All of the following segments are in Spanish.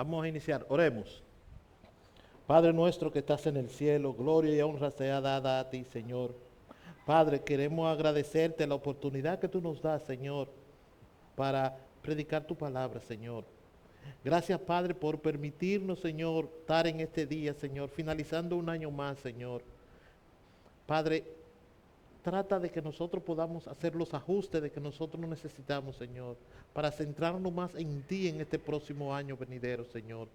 Vamos a iniciar, oremos. Padre nuestro que estás en el cielo, gloria y honra sea dada a ti, Señor. Padre, queremos agradecerte la oportunidad que tú nos das, Señor, para predicar tu palabra, Señor. Gracias, Padre, por permitirnos, Señor, estar en este día, Señor, finalizando un año más, Señor. Padre, trata de que nosotros podamos hacer los ajustes de que nosotros necesitamos, Señor, para centrarnos más en ti en este próximo año venidero, Señor.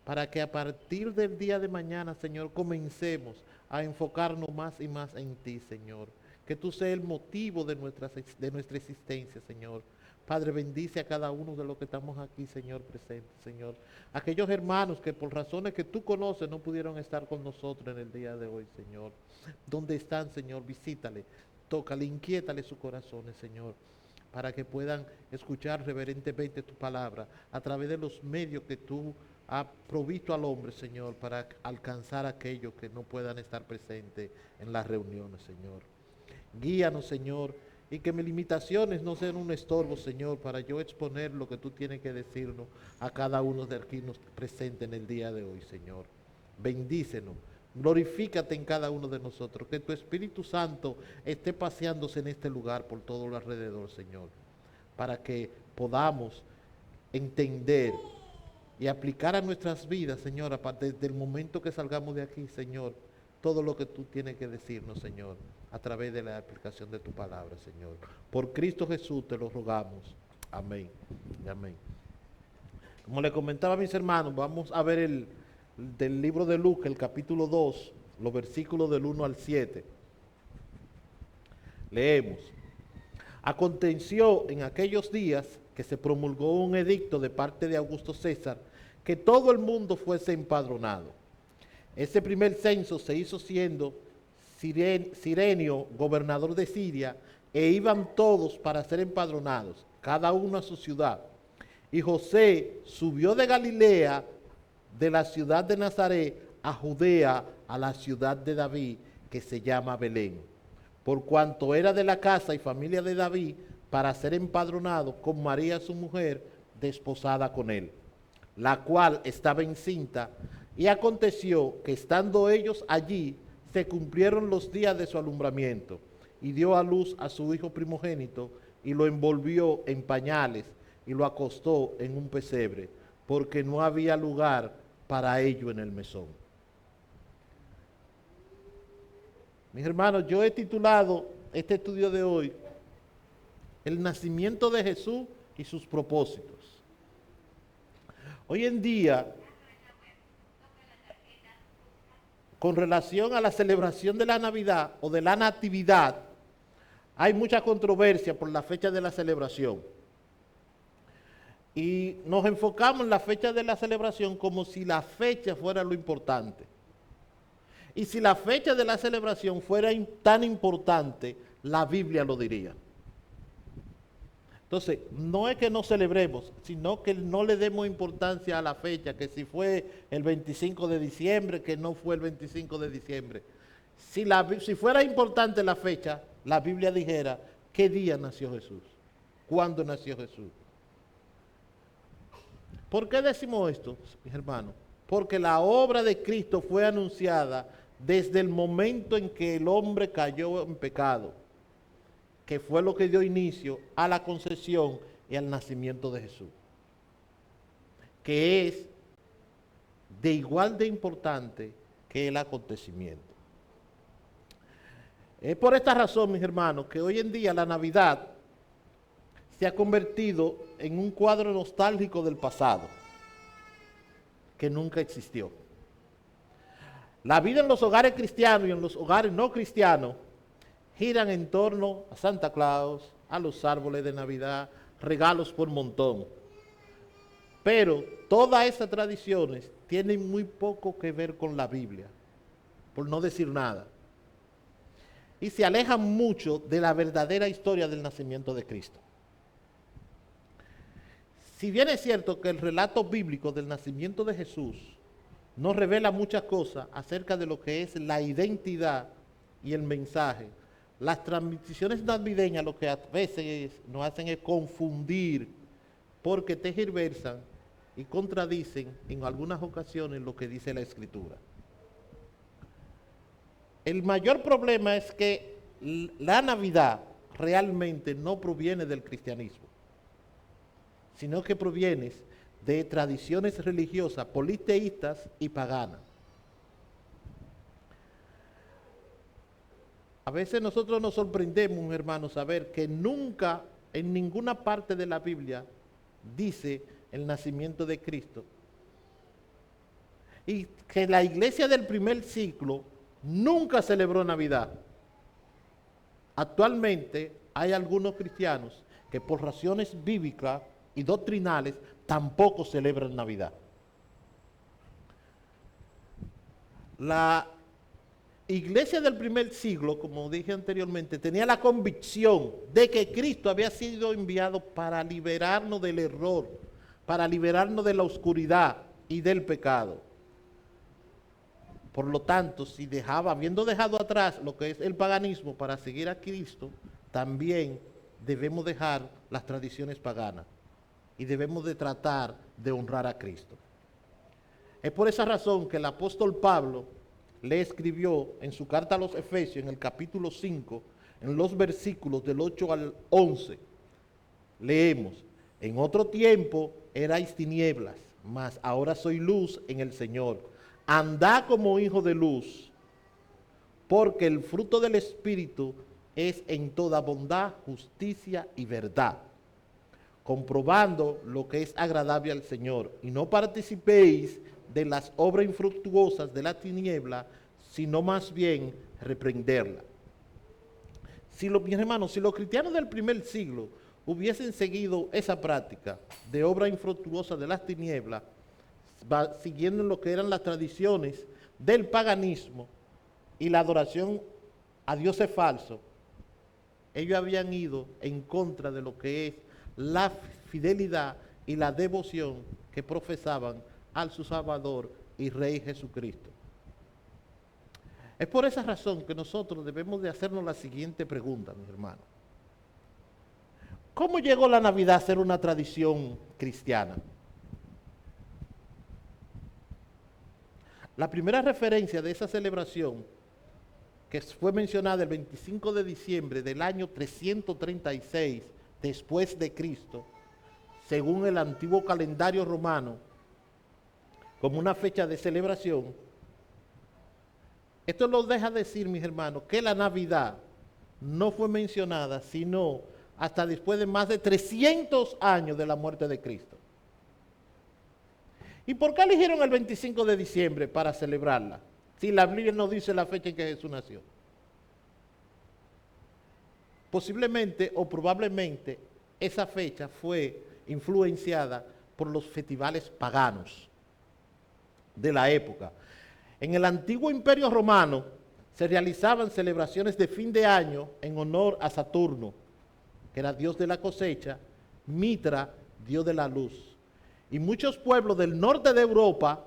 Para que a partir del día de mañana, Señor, comencemos a enfocarnos más y más en ti, Señor. Que tú seas el motivo de nuestra existencia, Señor. Padre, bendice a cada uno de los que estamos aquí, Señor, presentes, Señor. Aquellos hermanos que por razones que tú conoces no pudieron estar con nosotros en el día de hoy, Señor. ¿Dónde están, Señor? Visítale, tócale, inquiétale sus corazones, Señor, para que puedan escuchar reverentemente tu palabra a través de los medios que tú has provisto al hombre, Señor, para alcanzar a aquellos que no puedan estar presentes en las reuniones, Señor. Guíanos, Señor, y que mis limitaciones no sean un estorbo, Señor, para yo exponer lo que tú tienes que decirnos a cada uno de aquí presentes en el día de hoy, Señor. Bendícenos, glorifícate en cada uno de nosotros, que tu Espíritu Santo esté paseándose en este lugar por todo lo alrededor, Señor, para que podamos entender y aplicar a nuestras vidas, Señor, desde el momento que salgamos de aquí, Señor, todo lo que tú tienes que decirnos, Señor, a través de la aplicación de tu palabra, Señor. Por Cristo Jesús te lo rogamos. Amén. Amén. Como le comentaba a mis hermanos, vamos a ver del libro de Lucas, el capítulo 2, los versículos del 1 al 7. Leemos. Aconteció en aquellos días que se promulgó un edicto de parte de Augusto César que todo el mundo fuese empadronado. Ese primer censo se hizo siendo Cirenio gobernador de Siria, e iban todos para ser empadronados, cada uno a su ciudad. Y José subió de Galilea, de la ciudad de Nazaret, a Judea, a la ciudad de David, que se llama Belén, por cuanto era de la casa y familia de David, para ser empadronado con María su mujer, desposada con él, la cual estaba encinta. Y aconteció que estando ellos allí, se cumplieron los días de su alumbramiento, y dio a luz a su hijo primogénito, y lo envolvió en pañales, y lo acostó en un pesebre, porque no había lugar para ello en el mesón. Mis hermanos, yo he titulado este estudio de hoy, El nacimiento de Jesús y sus propósitos. Hoy en día, con relación a la celebración de la Navidad o de la Natividad, hay mucha controversia por la fecha de la celebración. Y nos enfocamos en la fecha de la celebración como si la fecha fuera lo importante. Y si la fecha de la celebración fuera tan importante, la Biblia lo diría. Entonces, no es que no celebremos, sino que no le demos importancia a la fecha, que si fue el 25 de diciembre, que no fue el 25 de diciembre. Si fuera importante la fecha, la Biblia dijera, ¿qué día nació Jesús? ¿Cuándo nació Jesús? ¿Por qué decimos esto, mis hermanos? Porque la obra de Cristo fue anunciada desde el momento en que el hombre cayó en pecado, que fue lo que dio inicio a la concepción y al nacimiento de Jesús, que es de igual de importante que el acontecimiento. Es por esta razón, mis hermanos, que hoy en día la Navidad se ha convertido en un cuadro nostálgico del pasado, que nunca existió. La vida en los hogares cristianos y en los hogares no cristianos giran en torno a Santa Claus, a los árboles de Navidad, regalos por montón. Pero todas esas tradiciones tienen muy poco que ver con la Biblia, por no decir nada. Y se alejan mucho de la verdadera historia del nacimiento de Cristo. Si bien es cierto que el relato bíblico del nacimiento de Jesús nos revela muchas cosas acerca de lo que es la identidad y el mensaje, las transmisiones navideñas lo que a veces nos hacen es confundir porque tergiversan y contradicen en algunas ocasiones lo que dice la Escritura. El mayor problema es que la Navidad realmente no proviene del cristianismo, sino que proviene de tradiciones religiosas politeístas y paganas. A veces nosotros nos sorprendemos, hermanos, saber que nunca en ninguna parte de la Biblia dice el nacimiento de Cristo. Y que la iglesia del primer siglo nunca celebró Navidad. Actualmente hay algunos cristianos que por razones bíblicas y doctrinales tampoco celebran Navidad. La iglesia del primer siglo, como dije anteriormente, tenía la convicción de que Cristo había sido enviado para liberarnos del error, para liberarnos de la oscuridad y del pecado. Por lo tanto, si habiendo dejado atrás lo que es el paganismo para seguir a Cristo, también debemos dejar las tradiciones paganas y debemos de tratar de honrar a Cristo. Es por esa razón que el apóstol Pablo le escribió en su carta a los Efesios, en el capítulo 5, en los versículos del 8 al 11, leemos: en otro tiempo erais tinieblas, mas ahora soy luz en el Señor. Andad como hijos de luz, porque el fruto del Espíritu es en toda bondad, justicia y verdad, comprobando lo que es agradable al Señor, y no participéis de las obras infructuosas de la tiniebla, sino más bien reprenderla. Mis hermanos, si los cristianos del primer siglo hubiesen seguido esa práctica de obra infructuosa de las tinieblas, siguiendo lo que eran las tradiciones del paganismo y la adoración a dioses falsos, ellos habían ido en contra de lo que es la fidelidad y la devoción que profesaban al su Salvador y Rey Jesucristo. Es por esa razón que nosotros debemos de hacernos la siguiente pregunta, mis hermanos. ¿Cómo llegó la Navidad a ser una tradición cristiana? La primera referencia de esa celebración, que fue mencionada el 25 de diciembre del año 336 después de Cristo, según el antiguo calendario romano, como una fecha de celebración, esto nos deja decir, mis hermanos, que la Navidad no fue mencionada sino hasta después de más de 300 años de la muerte de Cristo. ¿Y por qué eligieron el 25 de diciembre para celebrarla? Si la Biblia no dice la fecha en que Jesús nació. Posiblemente o probablemente esa fecha fue influenciada por los festivales paganos de la época. En el antiguo Imperio Romano se realizaban celebraciones de fin de año en honor a Saturno, que era dios de la cosecha, Mitra, dios de la luz. Y muchos pueblos del norte de Europa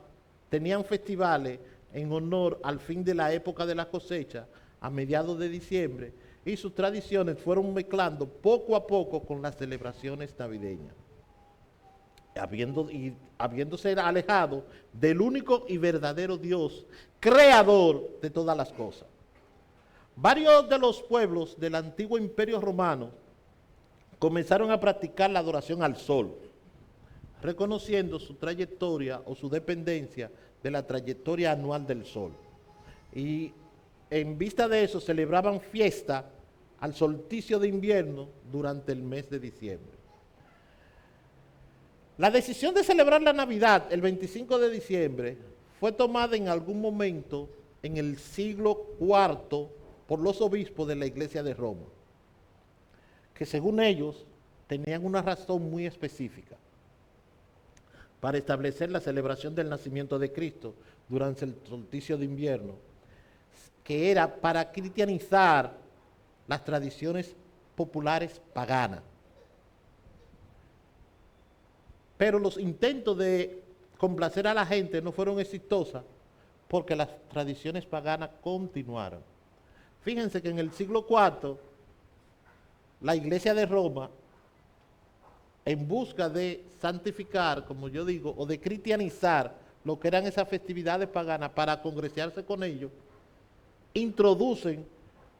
tenían festivales en honor al fin de la época de la cosecha, a mediados de diciembre, y sus tradiciones fueron mezclando poco a poco con las celebraciones navideñas, habiéndose alejado del único y verdadero Dios, creador de todas las cosas. Varios de los pueblos del antiguo Imperio Romano comenzaron a practicar la adoración al sol, reconociendo su trayectoria o su dependencia de la trayectoria anual del sol. Y en vista de eso celebraban fiesta al solsticio de invierno durante el mes de diciembre. La decisión de celebrar la Navidad el 25 de diciembre fue tomada en algún momento en el siglo IV por los obispos de la Iglesia de Roma, que según ellos tenían una razón muy específica para establecer la celebración del nacimiento de Cristo durante el solsticio de invierno, que era para cristianizar las tradiciones populares paganas. Pero los intentos de complacer a la gente no fueron exitosas porque las tradiciones paganas continuaron. Fíjense que en el siglo IV, la Iglesia de Roma en busca de santificar, como yo digo, o de cristianizar lo que eran esas festividades paganas para congregarse con ellos, introducen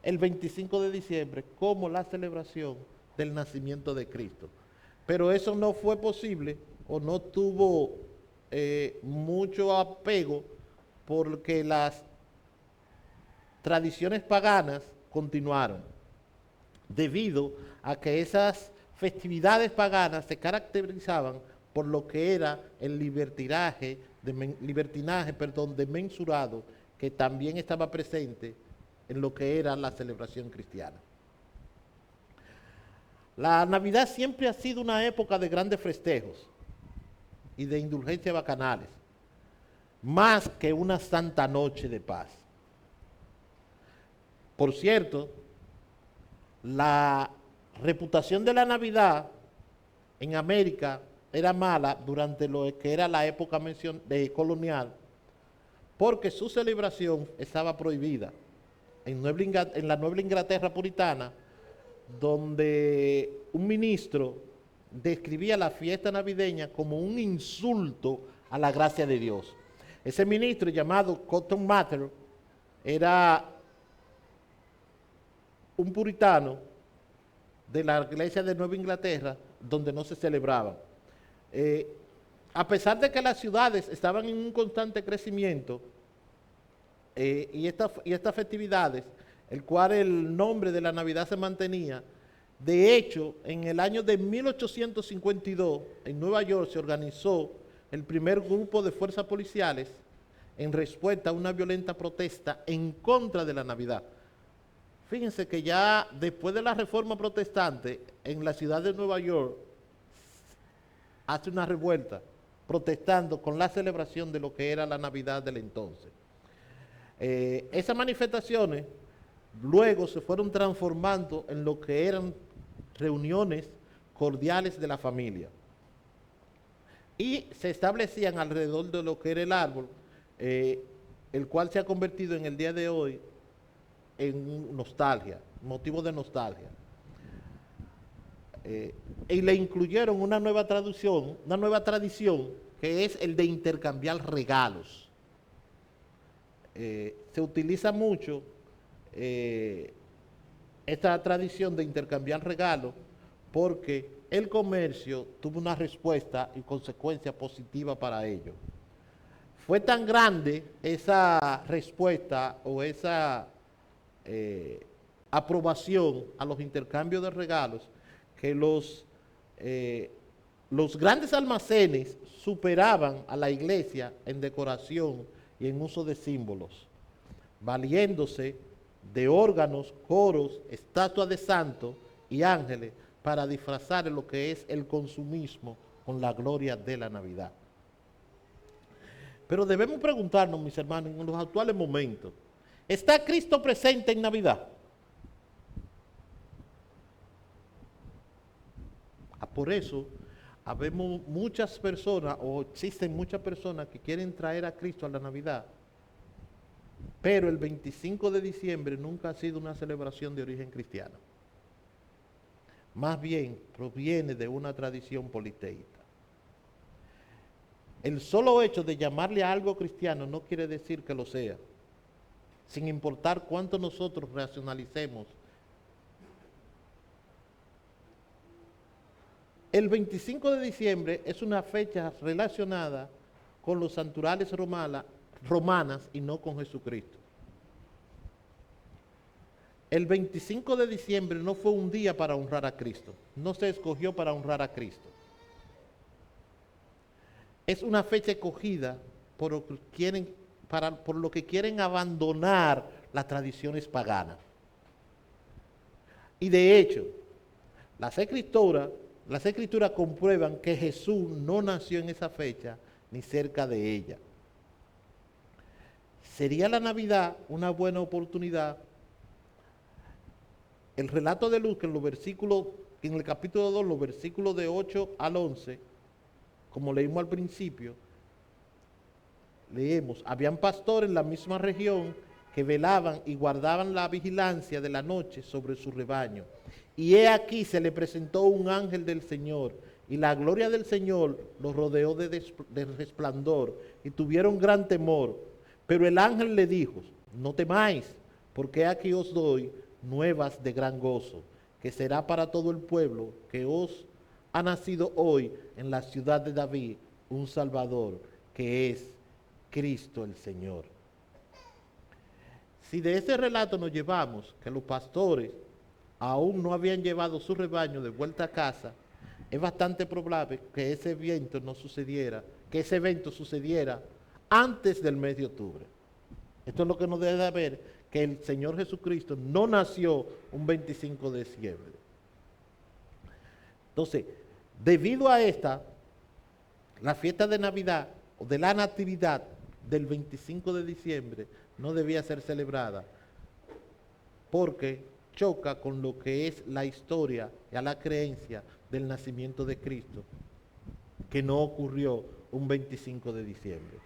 el 25 de diciembre como la celebración del nacimiento de Cristo. Pero eso no fue posible o no tuvo mucho apego porque las tradiciones paganas continuaron, debido a que esas festividades paganas se caracterizaban por lo que era el libertinaje desmensurado, que también estaba presente en lo que era la celebración cristiana. La Navidad siempre ha sido una época de grandes festejos y de indulgencias bacanales, más que una santa noche de paz. Por cierto, la reputación de la Navidad en América era mala durante lo que era la época colonial, porque su celebración estaba prohibida. En la Nueva Inglaterra puritana, donde un ministro describía la fiesta navideña como un insulto a la gracia de Dios. Ese ministro, llamado Cotton Mather, era un puritano de la iglesia de Nueva Inglaterra, donde no se celebraban. A pesar de que las ciudades estaban en un constante crecimiento, y estas festividades, el cual el nombre de la Navidad se mantenía, de hecho, en el año de 1852, en Nueva York se organizó el primer grupo de fuerzas policiales en respuesta a una violenta protesta en contra de la Navidad. Fíjense que ya después de la reforma protestante, en la ciudad de Nueva York, hace una revuelta, protestando con la celebración de lo que era la Navidad del entonces. Esas manifestaciones luego se fueron transformando en lo que eran reuniones cordiales de la familia. Y se establecían alrededor de lo que era el árbol, el cual se ha convertido en el día de hoy en nostalgia, motivo de nostalgia. Y le incluyeron una nueva tradición, que es el de intercambiar regalos. Se utiliza mucho esta tradición de intercambiar regalos porque el comercio tuvo una respuesta y consecuencia positiva para ello. Fue tan grande esa respuesta o esa aprobación a los intercambios de regalos que los grandes almacenes superaban a la iglesia en decoración y en uso de símbolos, valiéndose de órganos, coros, estatuas de santos y ángeles para disfrazar lo que es el consumismo con la gloria de la Navidad. Pero debemos preguntarnos, mis hermanos, en los actuales momentos, ¿está Cristo presente en Navidad? Por eso, habemos muchas personas, o existen muchas personas que quieren traer a Cristo a la Navidad, pero el 25 de diciembre nunca ha sido una celebración de origen cristiano. Más bien, proviene de una tradición politeísta. El solo hecho de llamarle a algo cristiano no quiere decir que lo sea, sin importar cuánto nosotros racionalicemos. El 25 de diciembre es una fecha relacionada con los santurales romanas y no con Jesucristo. El 25 de diciembre no fue un día para honrar a Cristo, no se escogió para honrar a Cristo. Es una fecha escogida por lo que quieren abandonar las tradiciones paganas. Y de hecho, las escrituras comprueban que Jesús no nació en esa fecha ni cerca de ella. ¿Sería la Navidad una buena oportunidad? El relato de Lucas en el capítulo 2, los versículos de 8 al 11, como leímos al principio, leemos: habían pastores en la misma región que velaban y guardaban la vigilancia de la noche sobre su rebaño. Y he aquí se le presentó un ángel del Señor, y la gloria del Señor los rodeó de resplandor y tuvieron gran temor. Pero el ángel le dijo, no temáis, porque aquí os doy nuevas de gran gozo, que será para todo el pueblo, que os ha nacido hoy en la ciudad de David un Salvador, que es Cristo el Señor. Si de ese relato nos llevamos que los pastores aún no habían llevado su rebaño de vuelta a casa, es bastante probable que ese evento no sucediera, que ese evento sucediera antes del mes de octubre. Esto es lo que nos debe de ver, que el Señor Jesucristo no nació un 25 de diciembre. Entonces, debido a esta, la fiesta de Navidad o de la Natividad del 25 de diciembre no debía ser celebrada porque choca con lo que es la historia y a la creencia del nacimiento de Cristo, que no ocurrió un 25 de diciembre.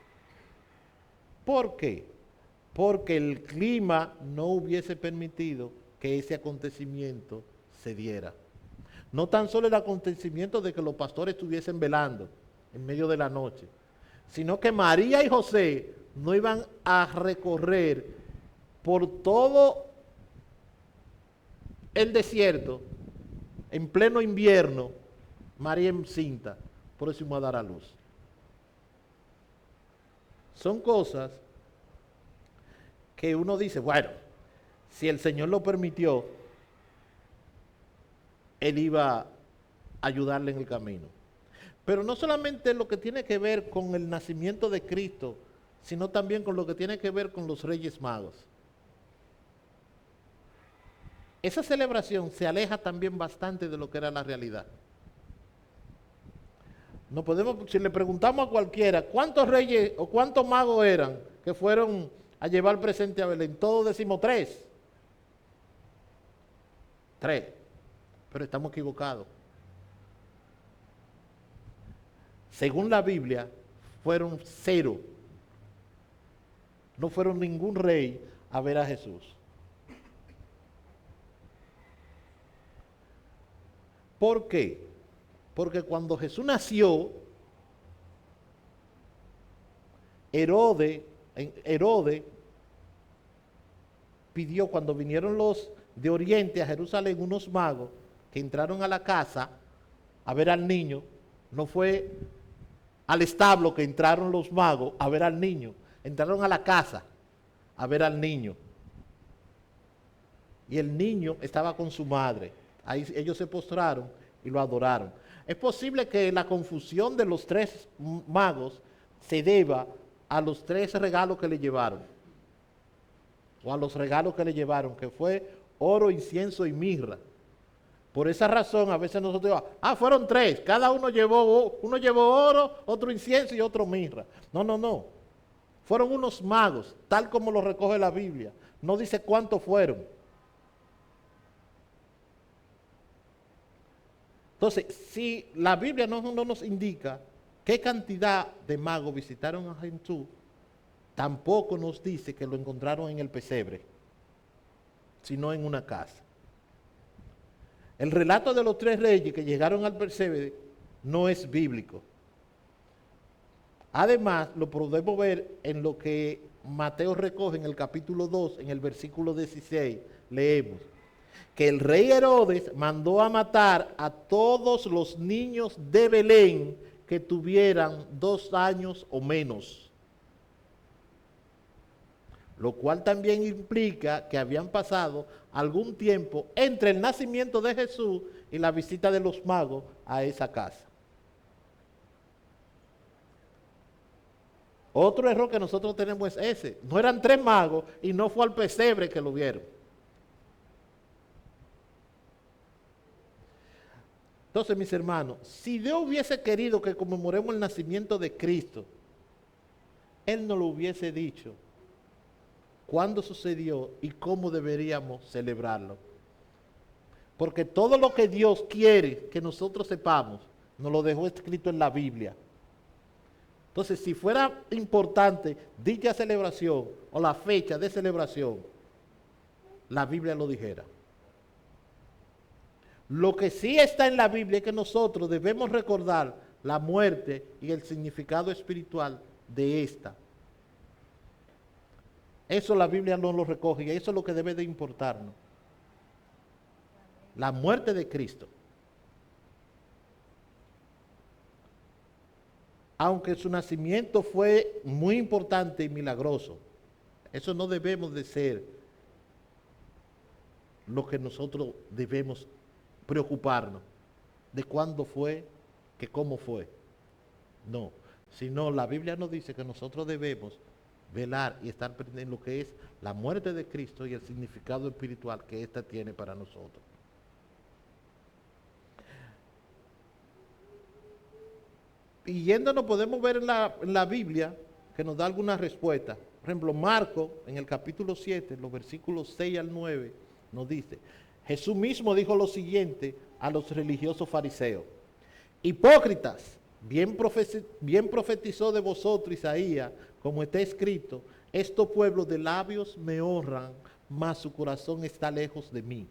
¿Por qué? Porque el clima no hubiese permitido que ese acontecimiento se diera. No tan solo el acontecimiento de que los pastores estuviesen velando en medio de la noche, sino que María y José no iban a recorrer por todo el desierto en pleno invierno, María encinta, próximo a dar a luz. Son cosas que uno dice, bueno, si el Señor lo permitió, Él iba a ayudarle en el camino. Pero no solamente lo que tiene que ver con el nacimiento de Cristo, sino también con lo que tiene que ver con los Reyes Magos. Esa celebración se aleja también bastante de lo que era la realidad. No podemos, si le preguntamos a cualquiera, ¿cuántos reyes o cuántos magos eran que fueron a llevar presente a Belén? Todos decimos 3. 3. Pero estamos equivocados. Según la Biblia, fueron 0. No fueron ningún rey a ver a Jesús. ¿Por qué? Porque cuando Jesús nació, Herodes pidió, cuando vinieron los de Oriente a Jerusalén, unos magos que entraron a la casa a ver al niño. No fue al establo que entraron los magos a ver al niño, entraron a la casa a ver al niño. Y el niño estaba con su madre. Ahí ellos se postraron y lo adoraron. Es posible que la confusión de los 3 magos se deba a los 3 regalos que le llevaron, o a los regalos que le llevaron, que fue oro, incienso y mirra. Por esa razón, a veces nosotros decimos, fueron 3, cada uno llevó oro, otro incienso y otro mirra. No. Fueron unos magos, tal como lo recoge la Biblia. No dice cuántos fueron. Entonces, si la Biblia no nos indica qué cantidad de magos visitaron a Jesús, tampoco nos dice que lo encontraron en el pesebre, sino en una casa. El relato de los 3 reyes que llegaron al pesebre no es bíblico. Además, lo podemos ver en lo que Mateo recoge en el capítulo 2, en el versículo 16, leemos que el rey Herodes mandó a matar a todos los niños de Belén que tuvieran 2 años o menos. Lo cual también implica que habían pasado algún tiempo entre el nacimiento de Jesús y la visita de los magos a esa casa. Otro error que nosotros tenemos es ese. No eran 3 magos y no fue al pesebre que lo vieron. Entonces, mis hermanos, si Dios hubiese querido que conmemoremos el nacimiento de Cristo, Él nos lo hubiese dicho cuándo sucedió y cómo deberíamos celebrarlo. Porque todo lo que Dios quiere que nosotros sepamos, nos lo dejó escrito en la Biblia. Entonces, si fuera importante dicha celebración o la fecha de celebración, la Biblia lo dijera. Lo que sí está en la Biblia es que nosotros debemos recordar la muerte y el significado espiritual de esta. Eso la Biblia no lo recoge y eso es lo que debe de importarnos. La muerte de Cristo. Aunque su nacimiento fue muy importante y milagroso, eso no debemos de ser lo que nosotros debemos preocuparnos de cuándo fue, que cómo fue. No, sino la Biblia nos dice que nosotros debemos velar y estar pendientes en lo que es la muerte de Cristo y el significado espiritual que ésta tiene para nosotros. Y yéndonos podemos ver en la Biblia que nos da algunas respuestas. Por ejemplo, Marcos en el capítulo 7, los versículos 6 al 9, nos dice, Jesús mismo dijo lo siguiente a los religiosos fariseos: hipócritas, bien profetizó de vosotros Isaías, como está escrito, estos pueblos de labios me honran, mas su corazón está lejos de mí.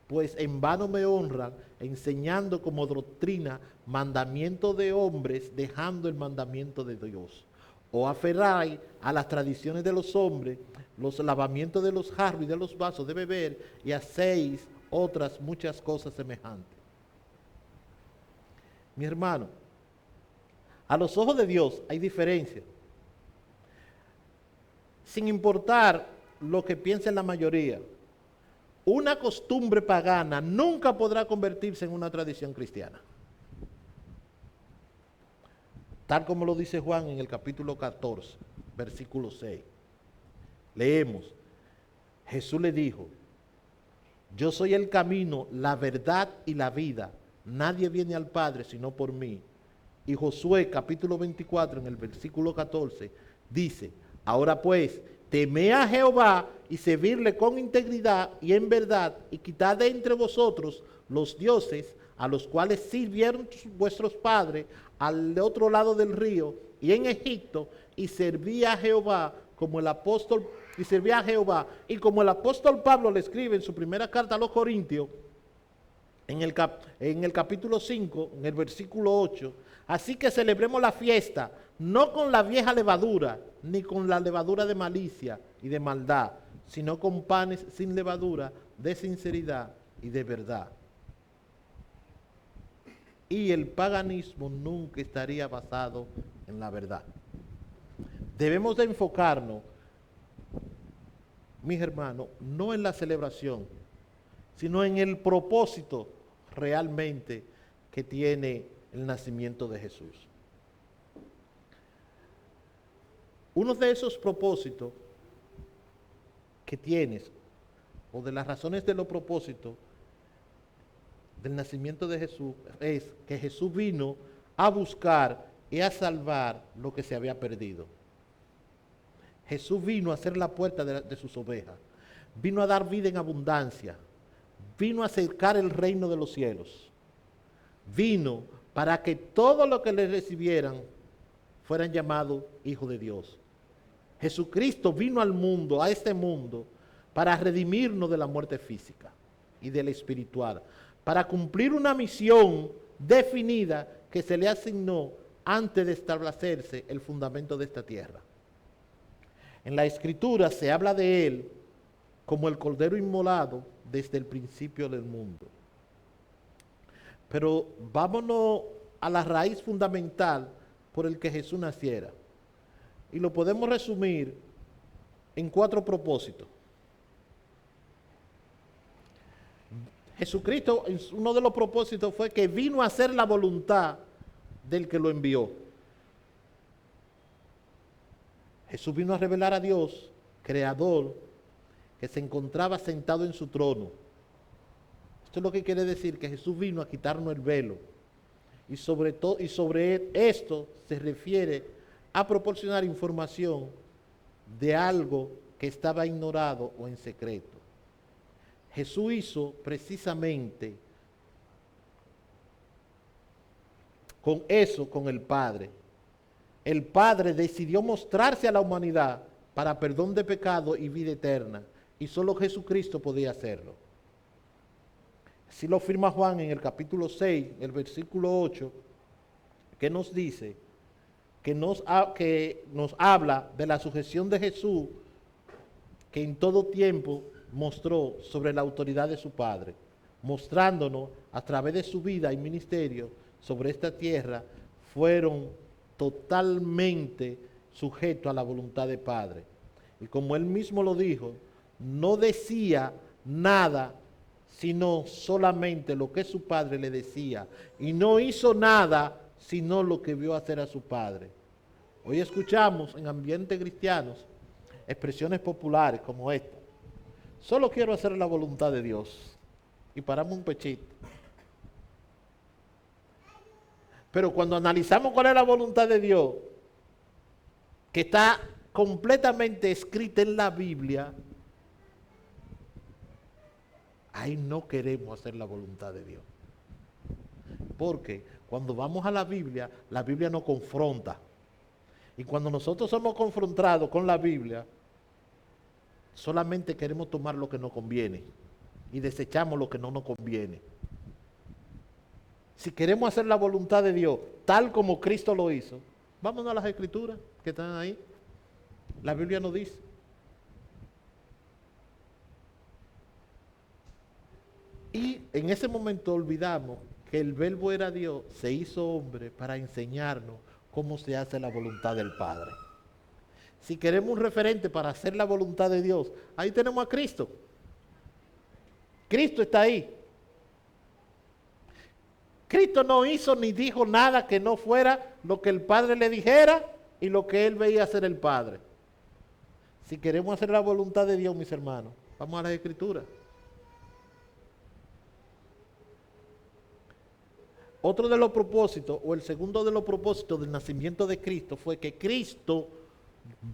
Pues en vano me honran, enseñando como doctrina mandamiento de hombres, dejando el mandamiento de Dios. O aferráis a las tradiciones de los hombres, los lavamientos de los jarros y de los vasos de beber, y hacéis otras muchas cosas semejantes. Mi hermano, a los ojos de Dios hay diferencia. Sin importar lo que piense la mayoría, una costumbre pagana nunca podrá convertirse en una tradición cristiana. Tal como lo dice Juan en el capítulo 14, versículo 6. Leemos, Jesús le dijo, yo soy el camino, la verdad y la vida. Nadie viene al Padre sino por mí. Y Josué capítulo 24 en el versículo 14 dice, ahora pues, temed a Jehová y servirle con integridad y en verdad, y quitad de entre vosotros los dioses a los cuales sirvieron vuestros padres al otro lado del río y en Egipto, y servía a Jehová como el apóstol, y como el apóstol Pablo le escribe en su primera carta a los Corintios, en el capítulo 5, en el versículo 8, así que celebremos la fiesta, no con la vieja levadura, ni con la levadura de malicia y de maldad, sino con panes sin levadura, de sinceridad y de verdad. Y el paganismo nunca estaría basado en la verdad. Debemos de enfocarnos, mis hermanos, no en la celebración, sino en el propósito realmente que tiene el nacimiento de Jesús. Uno de esos propósitos que tienes, o de las razones de los propósitos del nacimiento de Jesús, es que Jesús vino a buscar y a salvar lo que se había perdido. Jesús vino a ser la puerta de sus ovejas, vino a dar vida en abundancia, vino a acercar el reino de los cielos, vino para que todos los que le recibieran fueran llamados hijos de Dios. Jesucristo vino al mundo, a este mundo, para redimirnos de la muerte física y de la espiritual, para cumplir una misión definida que se le asignó antes de establecerse el fundamento de esta tierra. En la Escritura se habla de él como el Cordero inmolado desde el principio del mundo. Pero vámonos a la raíz fundamental por el que Jesús naciera. Y lo podemos resumir en 4 propósitos. Jesucristo, uno de los propósitos fue que vino a hacer la voluntad del que lo envió. Jesús vino a revelar a Dios, creador, que se encontraba sentado en su trono. Esto es lo que quiere decir que Jesús vino a quitarnos el velo. Y sobre esto se refiere a proporcionar información de algo que estaba ignorado o en secreto. Jesús hizo precisamente con eso, con el Padre. El Padre decidió mostrarse a la humanidad para perdón de pecado y vida eterna. Y solo Jesucristo podía hacerlo. Así lo firma Juan en el capítulo 6, el versículo 8, que nos dice, que nos habla de la sujeción de Jesús, que en todo tiempo mostró sobre la autoridad de su Padre, mostrándonos a través de su vida y ministerio sobre esta tierra, fueron totalmente sujetos a la voluntad del Padre. Y como él mismo lo dijo, no decía nada sino solamente lo que su padre le decía, y no hizo nada sino lo que vio hacer a su padre. Hoy escuchamos en ambientes cristianos expresiones populares como esta: solo quiero hacer la voluntad de Dios, y paramos un pechito. Pero cuando analizamos cuál es la voluntad de Dios, que está completamente escrita en la Biblia, ahí no queremos hacer la voluntad de Dios. Porque cuando vamos a la Biblia nos confronta. Y cuando nosotros somos confrontados con la Biblia, solamente queremos tomar lo que nos conviene y desechamos lo que no nos conviene. Si queremos hacer la voluntad de Dios tal como Cristo lo hizo, vámonos a las Escrituras que están ahí. La Biblia nos dice. Y en ese momento olvidamos que el Verbo era Dios, se hizo hombre para enseñarnos cómo se hace la voluntad del Padre. Si queremos un referente para hacer la voluntad de Dios, ahí tenemos a Cristo. Cristo está ahí. Cristo no hizo ni dijo nada que no fuera lo que el Padre le dijera y lo que él veía hacer el Padre. Si queremos hacer la voluntad de Dios, mis hermanos, vamos a las Escrituras. Otro de los propósitos, o el segundo de los propósitos del nacimiento de Cristo, fue que Cristo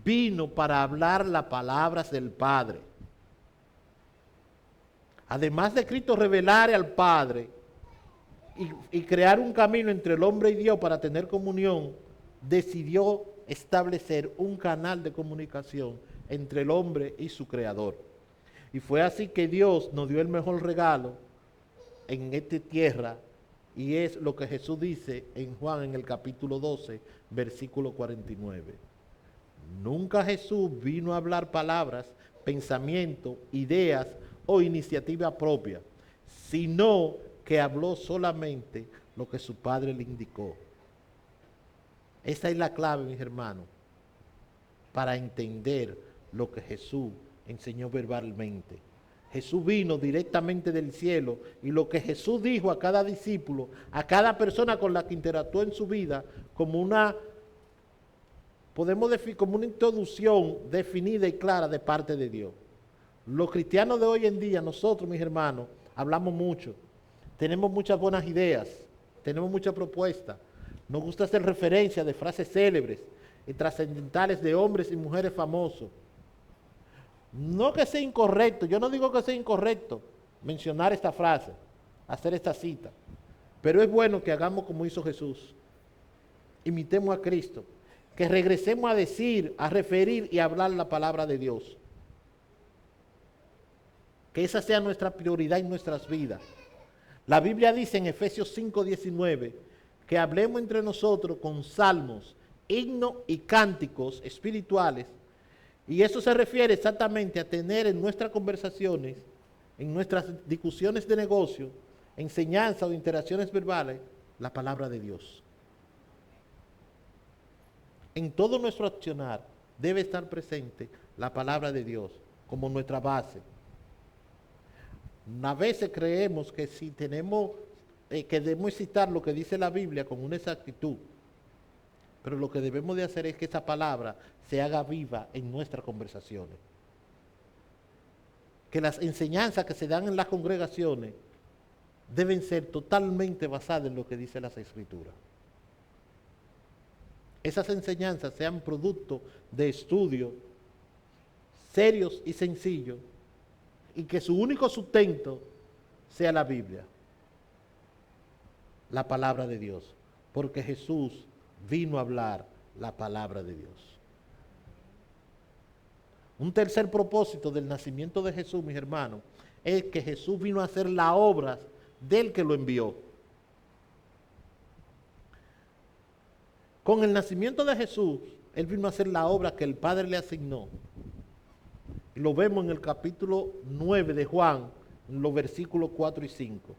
vino para hablar las palabras del Padre. Además de Cristo revelar al Padre y crear un camino entre el hombre y Dios para tener comunión, decidió establecer un canal de comunicación entre el hombre y su Creador. Y fue así que Dios nos dio el mejor regalo en esta tierra, y es lo que Jesús dice en Juan en el capítulo 12, versículo 49. Nunca Jesús vino a hablar palabras, pensamientos, ideas o iniciativa propia, sino que habló solamente lo que su Padre le indicó. Esa es la clave, mis hermanos, para entender lo que Jesús enseñó verbalmente. Jesús vino directamente del cielo, y lo que Jesús dijo a cada discípulo, a cada persona con la que interactuó en su vida, como una introducción definida y clara de parte de Dios. Los cristianos de hoy en día, nosotros, mis hermanos, hablamos mucho, tenemos muchas buenas ideas, tenemos muchas propuestas, nos gusta hacer referencia de frases célebres y trascendentales de hombres y mujeres famosos. No que sea incorrecto, yo no digo que sea incorrecto mencionar esta frase, hacer esta cita, pero es bueno que hagamos como hizo Jesús, imitemos a Cristo, que regresemos a decir, a referir y a hablar la palabra de Dios. Que esa sea nuestra prioridad en nuestras vidas. La Biblia dice en Efesios 5:19 que hablemos entre nosotros con salmos, himnos y cánticos espirituales. Y eso se refiere exactamente a tener en nuestras conversaciones, en nuestras discusiones de negocio, enseñanza o interacciones verbales, la palabra de Dios. En todo nuestro accionar debe estar presente la palabra de Dios como nuestra base. A veces creemos que si tenemos, que debemos citar lo que dice la Biblia con una exactitud, pero lo que debemos de hacer es que esa palabra se haga viva en nuestras conversaciones. Que las enseñanzas que se dan en las congregaciones deben ser totalmente basadas en lo que dice las Escrituras. Esas enseñanzas sean producto de estudios serios y sencillos, y que su único sustento sea la Biblia, la palabra de Dios, porque Jesús vino a hablar la palabra de Dios. Un tercer propósito del nacimiento de Jesús, mis hermanos, es que Jesús vino a hacer las obras del que lo envió. Con el nacimiento de Jesús, Él vino a hacer la obra que el Padre le asignó. Lo vemos en el capítulo 9 de Juan, en los versículos 4 y 5.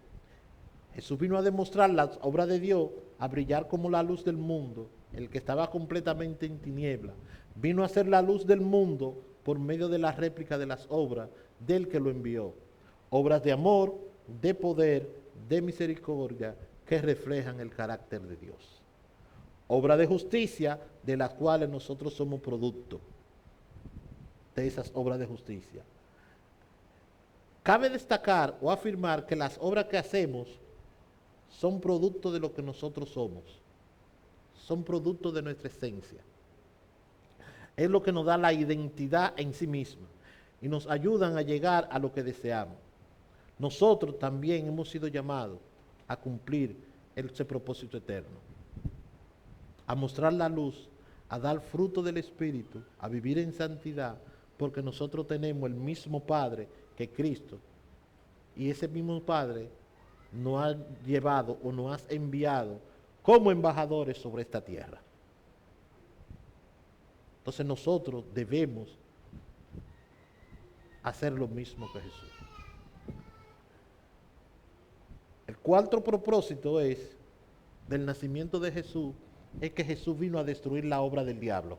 Jesús vino a demostrar la obra de Dios, a brillar como la luz del mundo, el que estaba completamente en tiniebla. Vino a ser la luz del mundo por medio de la réplica de las obras del que lo envió. Obras de amor, de poder, de misericordia, que reflejan el carácter de Dios. Obras de justicia, de las cuales nosotros somos producto de esas obras de justicia. Cabe destacar o afirmar que las obras que hacemos son producto de lo que nosotros somos, son producto de nuestra esencia. Es lo que nos da la identidad en sí misma y nos ayudan a llegar a lo que deseamos. Nosotros también hemos sido llamados a cumplir ese propósito eterno, a mostrar la luz, a dar fruto del Espíritu, a vivir en santidad, porque nosotros tenemos el mismo Padre que Cristo, y ese mismo Padre nos ha llevado o nos ha enviado como embajadores sobre esta tierra. Entonces nosotros debemos hacer lo mismo que Jesús. El cuarto propósito del nacimiento de Jesús es que Jesús vino a destruir la obra del diablo.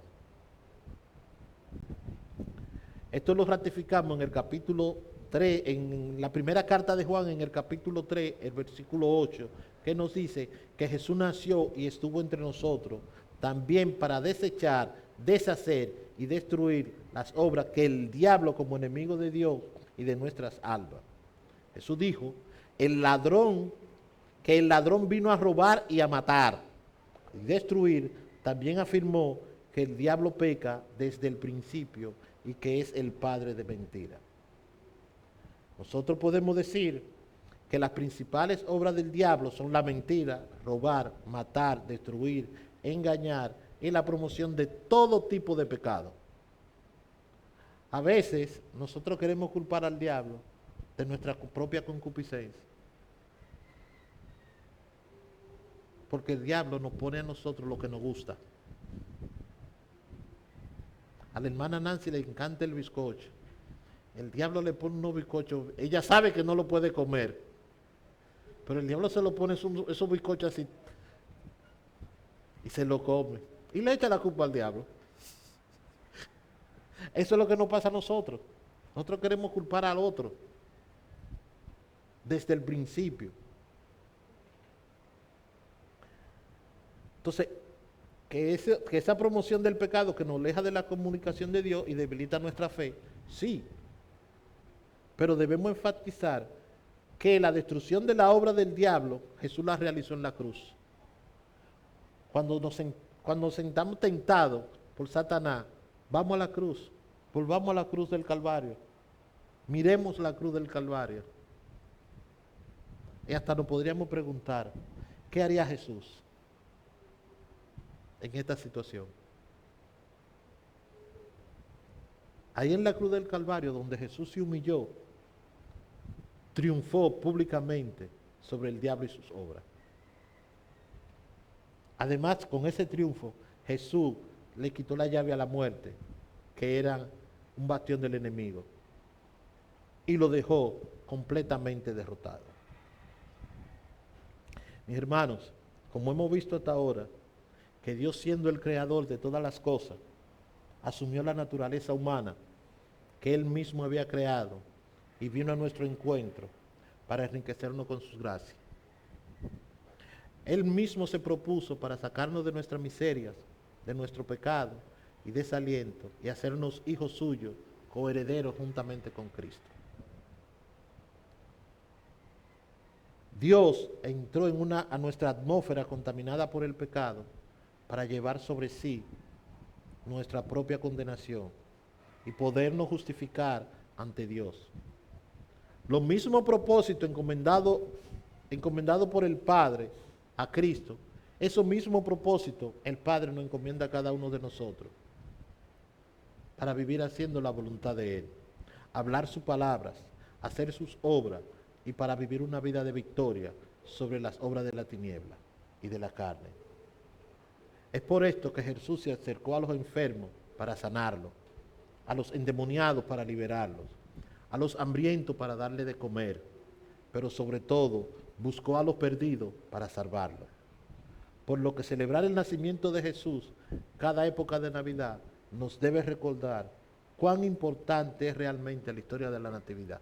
Esto lo ratificamos en el capítulo 3, en la primera carta de Juan, en el capítulo 3, el versículo 8, que nos dice que Jesús nació y estuvo entre nosotros, también para desechar, deshacer y destruir las obras que el diablo, como enemigo de Dios y de nuestras almas. Jesús dijo, que el ladrón vino a robar y a matar y destruir. También afirmó que el diablo peca desde el principio y que es el padre de mentira. Nosotros podemos decir que las principales obras del diablo son la mentira, robar, matar, destruir, engañar y la promoción de todo tipo de pecado. A veces nosotros queremos culpar al diablo de nuestra propia concupiscencia, porque el diablo nos pone a nosotros lo que nos gusta. A la hermana Nancy le encanta el bizcocho. El diablo le pone unos bizcochos, ella sabe que no lo puede comer, pero el diablo se lo pone esos bizcochos así y se lo come y le echa la culpa al diablo. Eso es lo que nos pasa a nosotros. Nosotros queremos culpar al otro desde el principio. Entonces, que esa promoción del pecado que nos aleja de la comunicación de Dios y debilita nuestra fe, sí. Pero debemos enfatizar que la destrucción de la obra del diablo, Jesús la realizó en la cruz. Cuando nos sentamos tentados por Satanás, vamos a la cruz, volvamos a la cruz del Calvario. Miremos la cruz del Calvario. Y hasta nos podríamos preguntar, ¿qué haría Jesús en esta situación? Ahí en la cruz del Calvario, donde Jesús se humilló, triunfó públicamente sobre el diablo y sus obras. Además, con ese triunfo, Jesús le quitó la llave a la muerte, que era un bastión del enemigo, y lo dejó completamente derrotado. Mis hermanos, como hemos visto hasta ahora, que Dios, siendo el creador de todas las cosas, asumió la naturaleza humana que Él mismo había creado y vino a nuestro encuentro para enriquecernos con sus gracias. Él mismo se propuso para sacarnos de nuestras miserias, de nuestro pecado y desaliento, y hacernos hijos suyos, coherederos juntamente con Cristo. Dios entró a nuestra atmósfera contaminada por el pecado para llevar sobre sí nuestra propia condenación y podernos justificar ante Dios. Lo mismo propósito encomendado por el Padre a Cristo, eso mismo propósito el Padre nos encomienda a cada uno de nosotros para vivir haciendo la voluntad de Él, hablar sus palabras, hacer sus obras y para vivir una vida de victoria sobre las obras de la tiniebla y de la carne. Es por esto que Jesús se acercó a los enfermos para sanarlos, a los endemoniados para liberarlos, a los hambrientos para darle de comer, pero sobre todo buscó a los perdidos para salvarlos. Por lo que celebrar el nacimiento de Jesús cada época de Navidad nos debe recordar cuán importante es realmente la historia de la Natividad.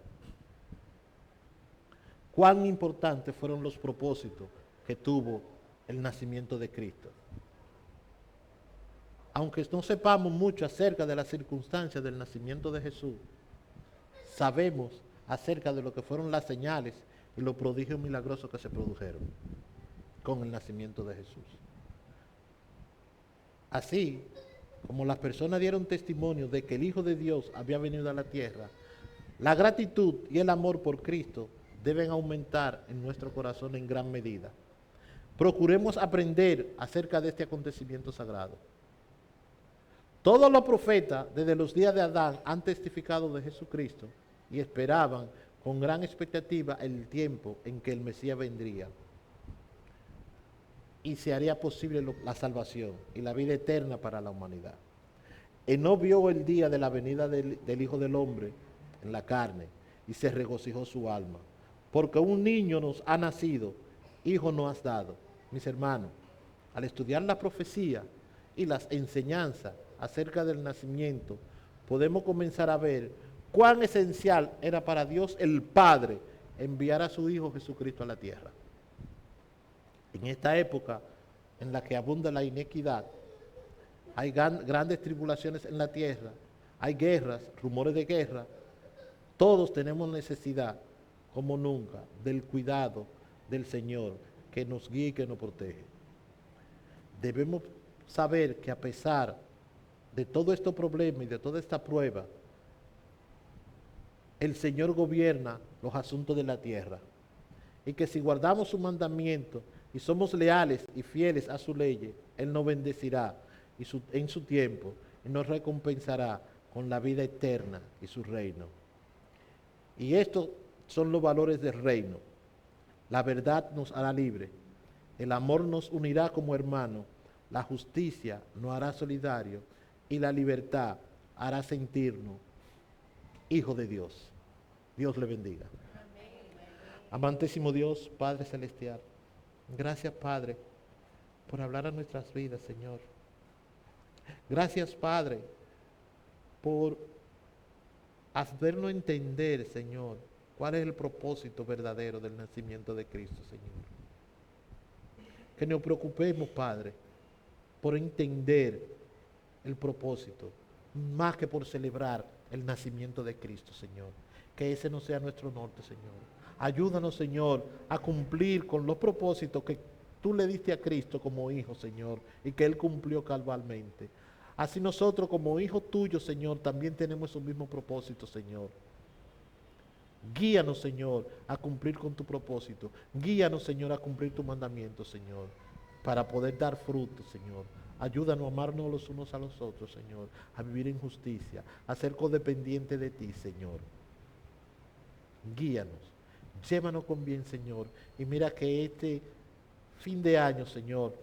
Cuán importantes fueron los propósitos que tuvo el nacimiento de Cristo. Aunque no sepamos mucho acerca de las circunstancias del nacimiento de Jesús, sabemos acerca de lo que fueron las señales y los prodigios milagrosos que se produjeron con el nacimiento de Jesús. Así como las personas dieron testimonio de que el Hijo de Dios había venido a la tierra, la gratitud y el amor por Cristo deben aumentar en nuestro corazón en gran medida. Procuremos aprender acerca de este acontecimiento sagrado. Todos los profetas desde los días de Adán han testificado de Jesucristo y esperaban con gran expectativa el tiempo en que el Mesías vendría y se haría posible la salvación y la vida eterna para la humanidad. Enoc vio el día de la venida del Hijo del Hombre en la carne y se regocijó su alma, porque un niño nos ha nacido, hijo nos has dado. Mis hermanos, al estudiar la profecía y las enseñanzas acerca del nacimiento, podemos comenzar a ver cuán esencial era para Dios el Padre enviar a su Hijo Jesucristo a la tierra. En esta época en la que abunda la inequidad, hay grandes tribulaciones en la tierra, hay guerras, rumores de guerra, todos tenemos necesidad, como nunca, del cuidado del Señor que nos guía y que nos protege. Debemos saber que a pesar de todo este problema y de toda esta prueba, el Señor gobierna los asuntos de la tierra. Y que si guardamos su mandamiento y somos leales y fieles a su ley, Él nos bendecirá en su tiempo y nos recompensará con la vida eterna y su reino. Y estos son los valores del reino. La verdad nos hará libre, el amor nos unirá como hermanos, la justicia nos hará solidario y la libertad hará sentirnos hijos de Dios. Dios le bendiga. Amantísimo Dios, Padre Celestial, gracias, Padre, por hablar a nuestras vidas, Señor. Gracias, Padre, por hacernos entender, Señor, cuál es el propósito verdadero del nacimiento de Cristo, Señor. Que nos preocupemos, Padre, por entender el propósito, más que por celebrar el nacimiento de Cristo, Señor. Que ese no sea nuestro norte, Señor. Ayúdanos, Señor, a cumplir con los propósitos que tú le diste a Cristo como hijo, Señor, y que Él cumplió cabalmente. Así nosotros como hijos tuyos, Señor, también tenemos esos mismos propósitos, Señor. Guíanos, Señor, a cumplir con tu propósito. Guíanos, Señor, a cumplir tu mandamiento, Señor, para poder dar fruto, Señor. Ayúdanos a amarnos los unos a los otros, Señor, a vivir en justicia, a ser codependientes de ti, Señor. Guíanos, llévanos con bien, Señor, y mira que este fin de año, Señor,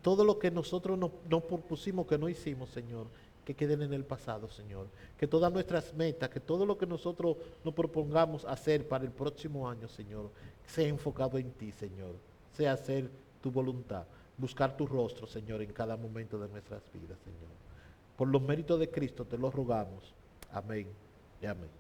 todo lo que nosotros nos propusimos que no hicimos, Señor, que queden en el pasado, Señor. Que todas nuestras metas, que todo lo que nosotros nos propongamos hacer para el próximo año, Señor, sea enfocado en ti, Señor. Sea hacer tu voluntad, buscar tu rostro, Señor, en cada momento de nuestras vidas, Señor. Por los méritos de Cristo te lo rogamos. Amén y amén.